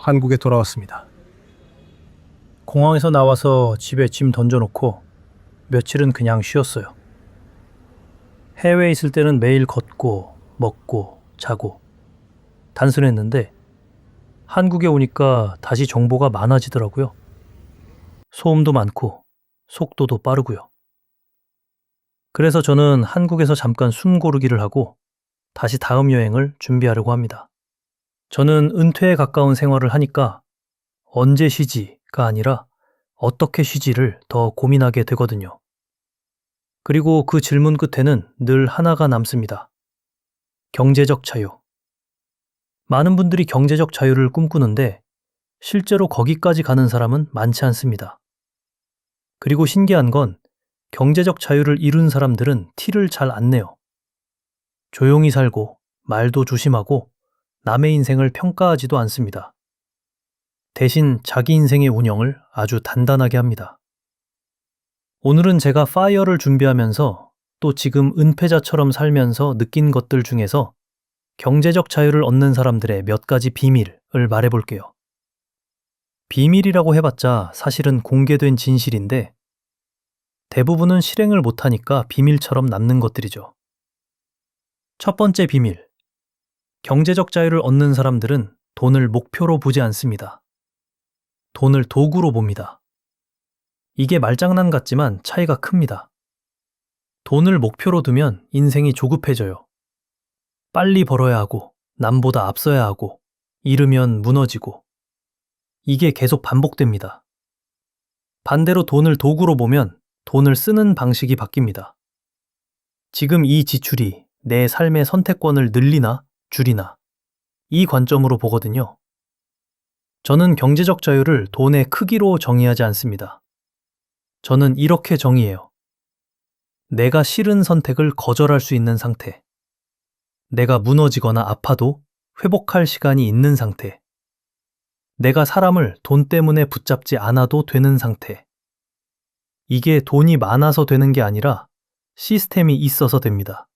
한국에 돌아왔습니다. 공항에서 나와서 집에 짐 던져놓고 며칠은 그냥 쉬었어요. 해외에 있을 때는 매일 걷고 먹고 자고 단순했는데 한국에 오니까 다시 정보가 많아지더라고요. 소음도 많고 속도도 빠르고요. 그래서 저는 한국에서 잠깐 숨 고르기를 하고 다시 다음 여행을 준비하려고 합니다. 저는 은퇴에 가까운 생활을 하니까 언제 쉬지가 아니라 어떻게 쉬지를 더 고민하게 되거든요. 그리고 그 질문 끝에는 늘 하나가 남습니다. 경제적 자유. 많은 분들이 경제적 자유를 꿈꾸는데 실제로 거기까지 가는 사람은 많지 않습니다. 그리고 신기한 건 경제적 자유를 이룬 사람들은 티를 잘 안 내요. 조용히 살고 말도 조심하고 남의 인생을 평가하지도 않습니다. 대신 자기 인생의 운영을 아주 단단하게 합니다. 오늘은 제가 파이어를 준비하면서 또 지금 은퇴자처럼 살면서 느낀 것들 중에서 경제적 자유를 얻는 사람들의 몇 가지 비밀을 말해볼게요. 비밀이라고 해봤자 사실은 공개된 진실인데 대부분은 실행을 못하니까 비밀처럼 남는 것들이죠. 첫 번째 비밀. 경제적 자유를 얻는 사람들은 돈을 목표로 보지 않습니다. 돈을 도구로 봅니다. 이게 말장난 같지만 차이가 큽니다. 돈을 목표로 두면 인생이 조급해져요. 빨리 벌어야 하고, 남보다 앞서야 하고, 잃으면 무너지고. 이게 계속 반복됩니다. 반대로 돈을 도구로 보면 돈을 쓰는 방식이 바뀝니다. 지금 이 지출이 내 삶의 선택권을 늘리나 줄이나 이 관점으로 보거든요. 저는 경제적 자유를 돈의 크기로 정의하지 않습니다. 저는 이렇게 정의해요. 내가 싫은 선택을 거절할 수 있는 상태. 내가 무너지거나 아파도 회복할 시간이 있는 상태. 내가 사람을 돈 때문에 붙잡지 않아도 되는 상태. 이게 돈이 많아서 되는 게 아니라 시스템이 있어서 됩니다.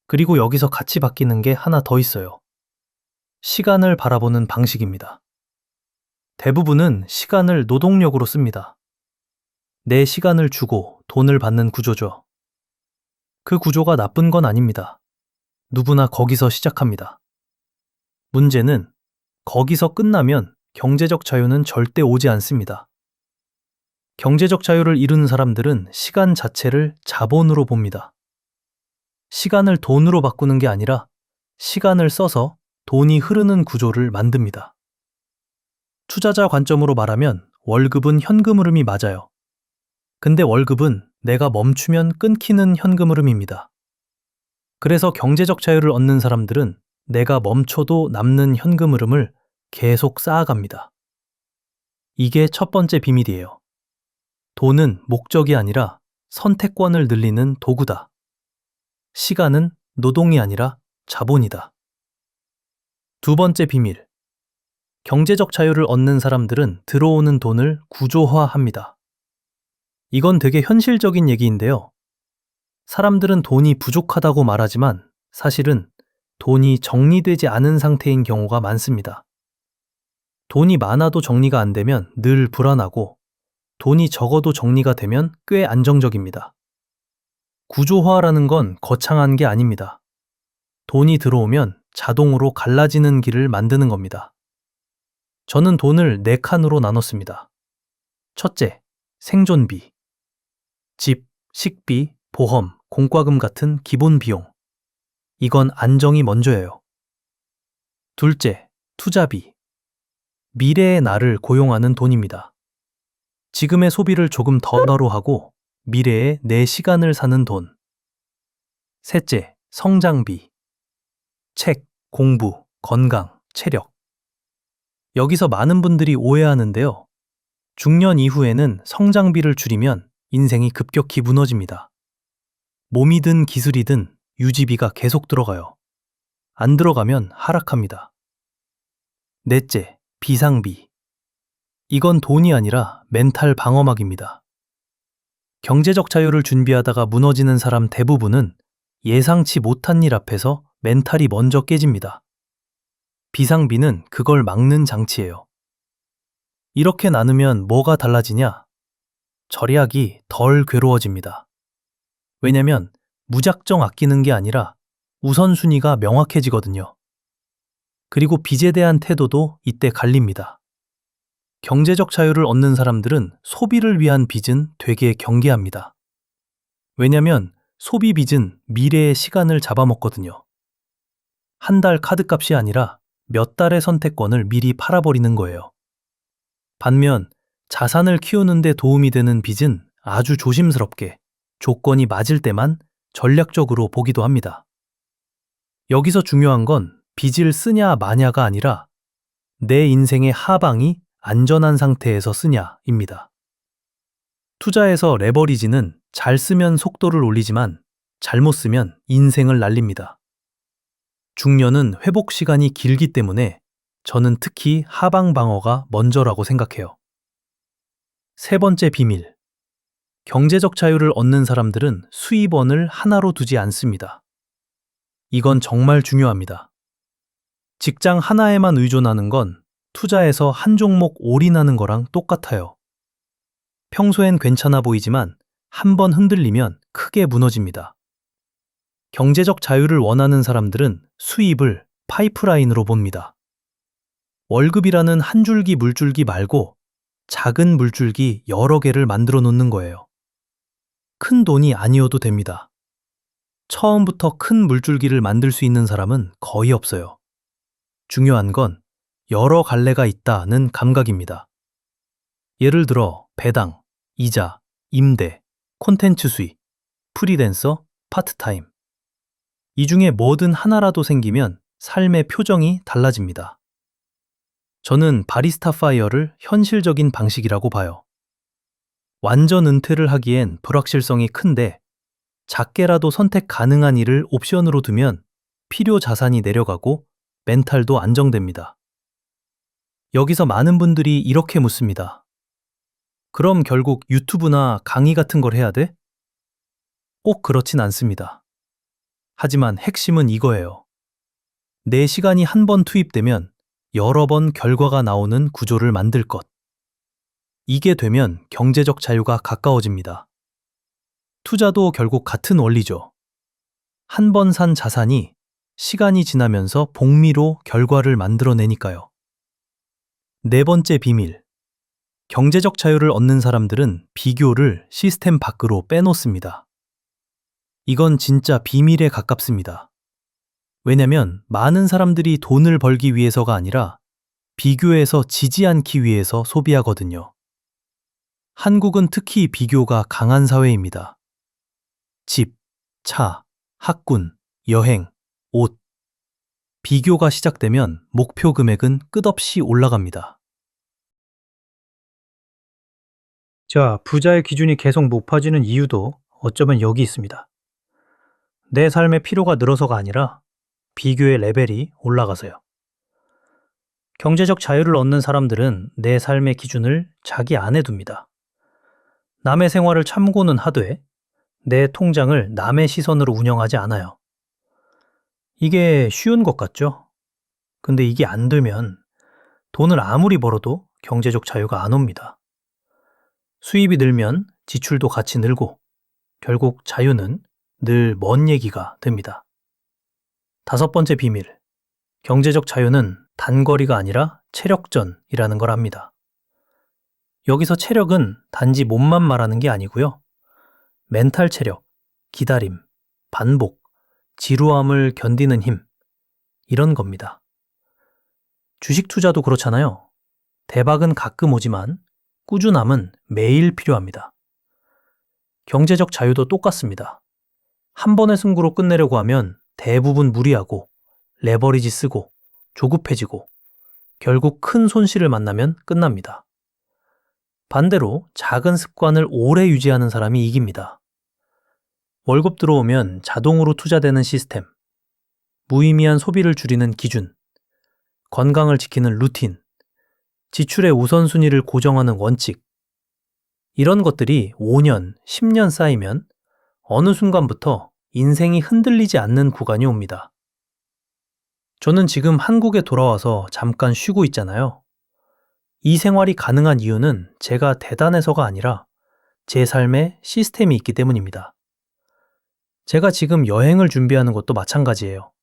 그리고 여기서 같이 바뀌는 게 하나 더 있어요. 시간을 바라보는 방식입니다. 대부분은 시간을 노동력으로 씁니다. 내 시간을 주고 돈을 받는 구조죠. 그 구조가 나쁜 건 아닙니다. 누구나 거기서 시작합니다. 문제는 거기서 끝나면 경제적 자유는 절대 오지 않습니다. 경제적 자유를 이루는 사람들은 시간 자체를 자본으로 봅니다. 시간을 돈으로 바꾸는 게 아니라 시간을 써서 돈이 흐르는 구조를 만듭니다. 투자자 관점으로 말하면 월급은 현금 흐름이 맞아요. 근데 월급은 내가 멈추면 끊기는 현금 흐름입니다. 그래서 경제적 자유를 얻는 사람들은 내가 멈춰도 남는 현금 흐름을 계속 쌓아갑니다. 이게 첫 번째 비밀이에요. 돈은 목적이 아니라 선택권을 늘리는 도구다. 시간은 노동이 아니라 자본이다. 두 번째 비밀. 경제적 자유를 얻는 사람들은 들어오는 돈을 구조화합니다. 이건 되게 현실적인 얘기인데요. 사람들은 돈이 부족하다고 말하지만 사실은 돈이 정리되지 않은 상태인 경우가 많습니다. 돈이 많아도 정리가 안 되면 늘 불안하고 돈이 적어도 정리가 되면 꽤 안정적입니다. 구조화라는 건 거창한 게 아닙니다. 돈이 들어오면 자동으로 갈라지는 길을 만드는 겁니다. 저는 돈을 4칸으로 나눴습니다. 첫째, 생존비. 집, 식비, 보험, 공과금 같은 기본 비용. 이건 안정이 먼저예요. 둘째, 투자비. 미래의 나를 고용하는 돈입니다. 지금의 소비를 조금 더 나로 하고 미래에 내 시간을 사는 돈. 셋째, 성장비. 책, 공부, 건강, 체력. 여기서 많은 분들이 오해하는데요. 중년 이후에는 성장비를 줄이면 인생이 급격히 무너집니다. 몸이든 기술이든 유지비가 계속 들어가요. 안 들어가면 하락합니다. 넷째, 비상비. 이건 돈이 아니라 멘탈 방어막입니다. 경제적 자유를 준비하다가 무너지는 사람 대부분은 예상치 못한 일 앞에서 멘탈이 먼저 깨집니다. 비상비는 그걸 막는 장치예요. 이렇게 나누면 뭐가 달라지냐? 절약이 덜 괴로워집니다. 왜냐면 무작정 아끼는 게 아니라 우선순위가 명확해지거든요. 그리고 빚에 대한 태도도 이때 갈립니다. 경제적 자유를 얻는 사람들은 소비를 위한 빚은 되게 경계합니다. 왜냐면 소비 빚은 미래의 시간을 잡아먹거든요. 한 달 카드값이 아니라 몇 달의 선택권을 미리 팔아버리는 거예요. 반면 자산을 키우는 데 도움이 되는 빚은 아주 조심스럽게 조건이 맞을 때만 전략적으로 보기도 합니다. 여기서 중요한 건 빚을 쓰냐 마냐가 아니라 내 인생의 하방이 안전한 상태에서 쓰냐입니다. 투자에서 레버리지는 잘 쓰면 속도를 올리지만 잘못 쓰면 인생을 날립니다. 중년은 회복 시간이 길기 때문에 저는 특히 하방 방어가 먼저라고 생각해요. 세 번째 비밀. 경제적 자유를 얻는 사람들은 수입원을 하나로 두지 않습니다. 이건 정말 중요합니다. 직장 하나에만 의존하는 건 투자에서 한 종목 올인하는 거랑 똑같아요. 평소엔 괜찮아 보이지만 한 번 흔들리면 크게 무너집니다. 경제적 자유를 원하는 사람들은 수입을 파이프라인으로 봅니다. 월급이라는 한 줄기 물줄기 말고 작은 물줄기 여러 개를 만들어 놓는 거예요. 큰 돈이 아니어도 됩니다. 처음부터 큰 물줄기를 만들 수 있는 사람은 거의 없어요. 중요한 건 여러 갈래가 있다는 감각입니다. 예를 들어 배당, 이자, 임대, 콘텐츠 수익, 프리랜서, 파트타임. 이 중에 뭐든 하나라도 생기면 삶의 표정이 달라집니다. 저는 바리스타 파이어를 현실적인 방식이라고 봐요. 완전 은퇴를 하기엔 불확실성이 큰데 작게라도 선택 가능한 일을 옵션으로 두면 필요 자산이 내려가고 멘탈도 안정됩니다. 여기서 많은 분들이 이렇게 묻습니다. 그럼 결국 유튜브나 강의 같은 걸 해야 돼? 꼭 그렇진 않습니다. 하지만 핵심은 이거예요. 내 시간이 한 번 투입되면 여러 번 결과가 나오는 구조를 만들 것. 이게 되면 경제적 자유가 가까워집니다. 투자도 결국 같은 원리죠. 한 번 산 자산이 시간이 지나면서 복리로 결과를 만들어내니까요. 네 번째 비밀. 경제적 자유를 얻는 사람들은 비교를 시스템 밖으로 빼놓습니다. 이건 진짜 비밀에 가깝습니다. 왜냐면 많은 사람들이 돈을 벌기 위해서가 아니라 비교에서 지지 않기 위해서 소비하거든요. 한국은 특히 비교가 강한 사회입니다. 집, 차, 학군, 여행, 옷. 비교가 시작되면 목표 금액은 끝없이 올라갑니다. 자, 부자의 기준이 계속 높아지는 이유도 어쩌면 여기 있습니다. 내 삶의 필요가 늘어서가 아니라 비교의 레벨이 올라가서요. 경제적 자유를 얻는 사람들은 내 삶의 기준을 자기 안에 둡니다. 남의 생활을 참고는 하되 내 통장을 남의 시선으로 운영하지 않아요. 이게 쉬운 것 같죠? 근데 이게 안 되면 돈을 아무리 벌어도 경제적 자유가 안 옵니다. 수입이 늘면 지출도 같이 늘고 결국 자유는 늘 먼 얘기가 됩니다. 다섯 번째 비밀. 경제적 자유는 단거리가 아니라 체력전이라는 걸 압니다. 여기서 체력은 단지 몸만 말하는 게 아니고요. 멘탈 체력, 기다림, 반복, 지루함을 견디는 힘, 이런 겁니다. 주식 투자도 그렇잖아요. 대박은 가끔 오지만 꾸준함은 매일 필요합니다. 경제적 자유도 똑같습니다. 한 번의 승부로 끝내려고 하면 대부분 무리하고 레버리지 쓰고 조급해지고 결국 큰 손실을 만나면 끝납니다. 반대로 작은 습관을 오래 유지하는 사람이 이깁니다. 월급 들어오면 자동으로 투자되는 시스템, 무의미한 소비를 줄이는 기준, 건강을 지키는 루틴, 지출의 우선순위를 고정하는 원칙, 이런 것들이 5년, 10년 쌓이면 어느 순간부터 인생이 흔들리지 않는 구간이 옵니다. 저는 지금 한국에 돌아와서 잠깐 쉬고 있잖아요. 이 생활이 가능한 이유는 제가 대단해서가 아니라 제 삶에 시스템이 있기 때문입니다. 제가 지금 여행을 준비하는 것도 마찬가지예요.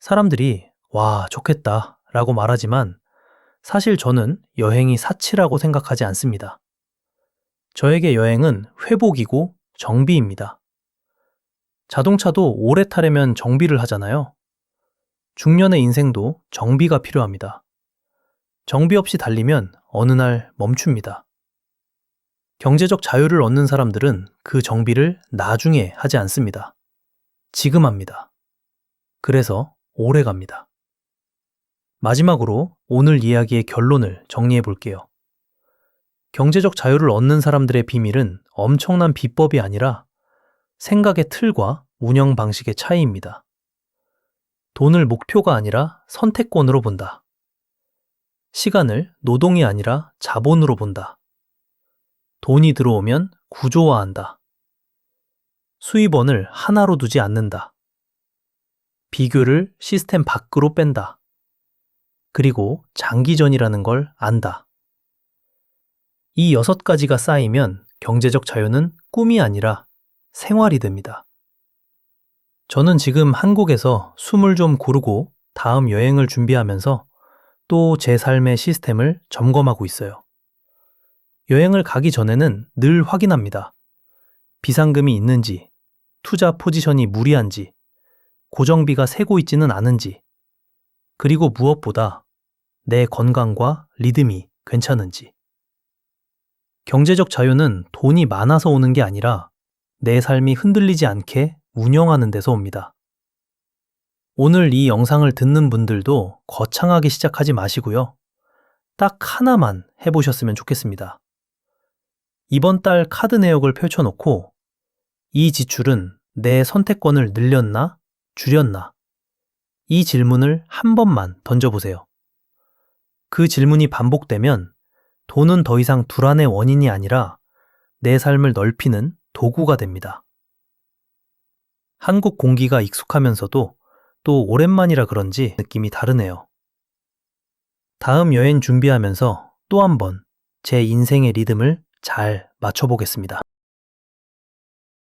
사람들이 와, 좋겠다 라고 말하지만 사실 저는 여행이 사치라고 생각하지 않습니다. 저에게 여행은 회복이고 정비입니다. 자동차도 오래 타려면 정비를 하잖아요. 중년의 인생도 정비가 필요합니다. 정비 없이 달리면 어느 날 멈춥니다. 경제적 자유를 얻는 사람들은 그 정비를 나중에 하지 않습니다. 지금 합니다. 그래서 오래 갑니다. 마지막으로 오늘 이야기의 결론을 정리해 볼게요. 경제적 자유를 얻는 사람들의 비밀은 엄청난 비법이 아니라 생각의 틀과 운영 방식의 차이입니다. 돈을 목표가 아니라 선택권으로 본다. 시간을 노동이 아니라 자본으로 본다. 돈이 들어오면 구조화한다. 수입원을 하나로 두지 않는다. 비교를 시스템 밖으로 뺀다. 그리고 장기전이라는 걸 안다. 이 6가지가 쌓이면 경제적 자유는 꿈이 아니라 생활이 됩니다. 저는 지금 한국에서 숨을 좀 고르고 다음 여행을 준비하면서 또 제 삶의 시스템을 점검하고 있어요. 여행을 가기 전에는 늘 확인합니다. 비상금이 있는지, 투자 포지션이 무리한지, 고정비가 새고 있지는 않은지, 그리고 무엇보다 내 건강과 리듬이 괜찮은지. 경제적 자유는 돈이 많아서 오는 게 아니라 내 삶이 흔들리지 않게 운영하는 데서 옵니다. 오늘 이 영상을 듣는 분들도 거창하게 시작하지 마시고요. 딱 하나만 해보셨으면 좋겠습니다. 이번 달 카드 내역을 펼쳐놓고 이 지출은 내 선택권을 늘렸나, 줄였나? 이 질문을 한 번만 던져보세요. 그 질문이 반복되면 돈은 더 이상 불안의 원인이 아니라 내 삶을 넓히는 도구가 됩니다. 한국 공기가 익숙하면서도 또 오랜만이라 그런지 느낌이 다르네요. 다음 여행 준비하면서 또 한 번 제 인생의 리듬을 잘 맞춰보겠습니다.